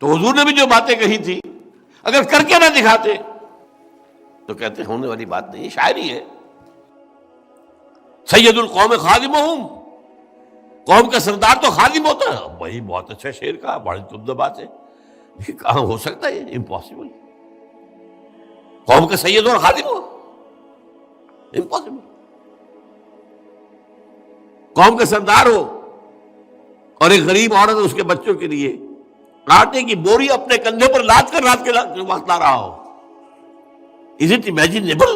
تو حضور نے بھی جو باتیں کہی تھی اگر کر کے نہ دکھاتے تو کہتے ہونے والی بات نہیں، شاعری ہے. سید القوم خادمہم، قوم کا سردار تو خادم ہوتا ہے. وہی بہت اچھا شعر کہا، بڑی تمدہ بات ہے. یہ کہاں ہو سکتا ہے؟ امپاسبل. قوم کا سید اور خادم ہو، امپاسبل. قوم کا سردار ہو اور ایک غریب عورت اس کے بچوں کے لیے آٹے کی بوری اپنے کندھے پر لاد کر رات کے وقت لا رہا ہو. Is it imaginable?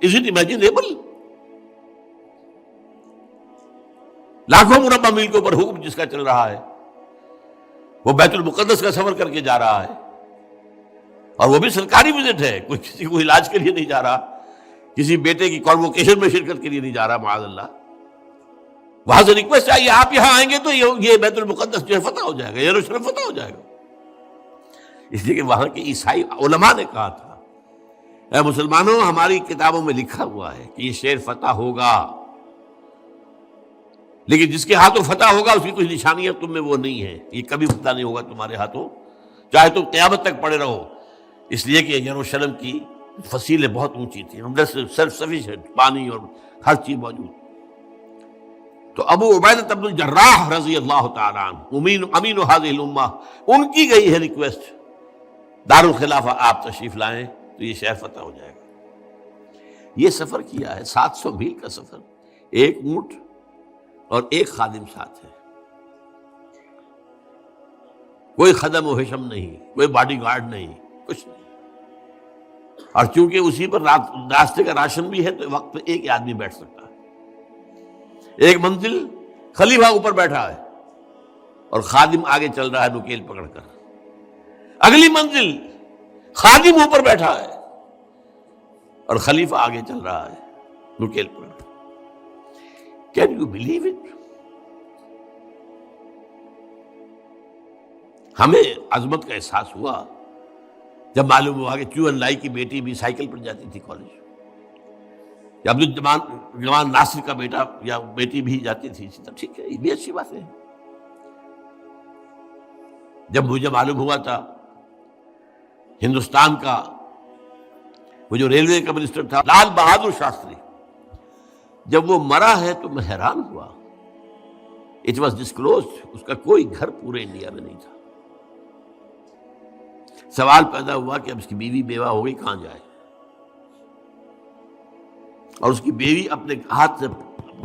Is it imaginable? لاکھوں مربع میل کے اوپر حکم جس کا چل رہا ہے، وہ بیت المقدس کا سفر کر کے جا رہا ہے، اور وہ بھی سرکاری وزٹ ہے، کوئی کسی کو علاج کے لیے نہیں جا رہا، کسی بیٹے کی کانووکیشن میں شرکت کے لیے نہیں جا رہا معاذ اللہ. وہاں سے ریکویسٹ آئی آپ یہاں آئیں گے تو یہ بیت المقدس جو ہے فتح ہو جائے گا، یروشلم فتح ہو جائے گا. اس لیے کہ وہاں کے عیسائی علماء نے کہا تھا اے مسلمانوں ہماری کتابوں میں لکھا ہوا ہے کہ یہ شہر فتح ہوگا، لیکن جس کے ہاتھوں فتح ہوگا اس کی کچھ نشانیاں تم میں وہ نہیں ہے، یہ کبھی فتح نہیں ہوگا تمہارے ہاتھوں چاہے تم قیامت تک پڑے رہو. اس لیے کہ یروشلم کی فصیلیں بہت اونچی تھیں، اندر سے سیلف سفیشینٹ، پانی اور ہر چیز موجود. تو ابو عبیدہ بن الجراح رضی اللہ تعالیٰ عنہ امین هذه الامہ، ان کی گئی ہے ریکویسٹ دارالخلافہ آپ تشریف لائیں تو یہ شہر فتح ہو جائے گا. یہ سفر کیا ہے 700 میل کا سفر، ایک اونٹ اور ایک خادم ساتھ ہے، کوئی خدم و حشم نہیں، کوئی باڈی گارڈ نہیں، کچھ نہیں. اور چونکہ اسی پر راستے کا راشن بھی ہے تو وقت پہ ایک آدمی بیٹھ سکتا ہے. ایک منزل خلیفہ اوپر بیٹھا ہے اور خادم آگے چل رہا ہے نکیل پکڑ کر. اگلی منزل خادم اوپر بیٹھا ہے اور خلیفہ آگے چل رہا ہے نکیل پکڑ کر. Can you believe it? ہمیں عظمت کا احساس ہوا جب معلوم ہوا کہ کیو این لائی کی بیٹی بھی سائیکل پر جاتی تھی کالج، یا عبدالجوان ناصر کا بیٹا یا بیٹی بھی جاتی تھی. ٹھیک ہے، یہ بھی اچھی بات ہے. جب مجھے معلوم ہوا تھا ہندوستان کا وہ جو ریلوے کا منسٹر تھا لال بہادر شاستری، جب وہ مرا ہے تو میں حیران ہوا. اٹ واز ڈسکلوزڈ، اس کا کوئی گھر پورے انڈیا میں نہیں تھا. سوال پیدا ہوا کہ اب اس کی بیوی بیوہ ہو گئی، کہاں جائے؟ اور اس کی بیوی اپنے ہاتھ سے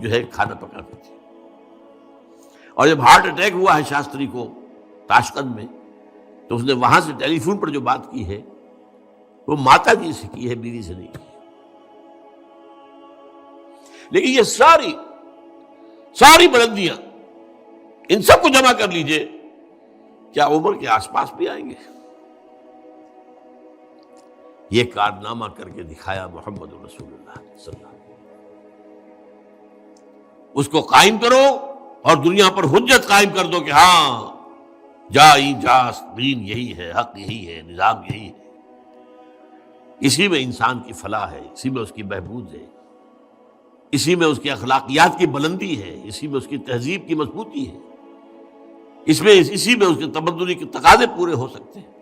جو ہے کھانا پکاتی تھی. اور جب ہارٹ اٹیک ہوا ہے شاستری کو تاشقند میں، تو اس نے وہاں سے ٹیلی فون پر جو بات کی ہے وہ ماتا جی سے کی ہے، بیوی سے نہیں کی. لیکن یہ ساری بلندیاں ان سب کو جمع کر لیجئے، کیا عمر کے آس پاس بھی آئیں گے؟ یہ کارنامہ کر کے دکھایا محمد رسول اللہ صلی اللہ علیہ وسلم. اس کو قائم کرو اور دنیا پر حجت قائم کر دو کہ ہاں دین یہی ہے، حق یہی ہے، نظام یہی ہے. اسی میں انسان کی فلاح ہے، اسی میں اس کی بہبود ہے، اسی میں اس کی اخلاقیات کی بلندی ہے، اسی میں اس کی تہذیب کی مضبوطی ہے، اسی میں اس کے تمدنی کے تقاضے پورے ہو سکتے ہیں.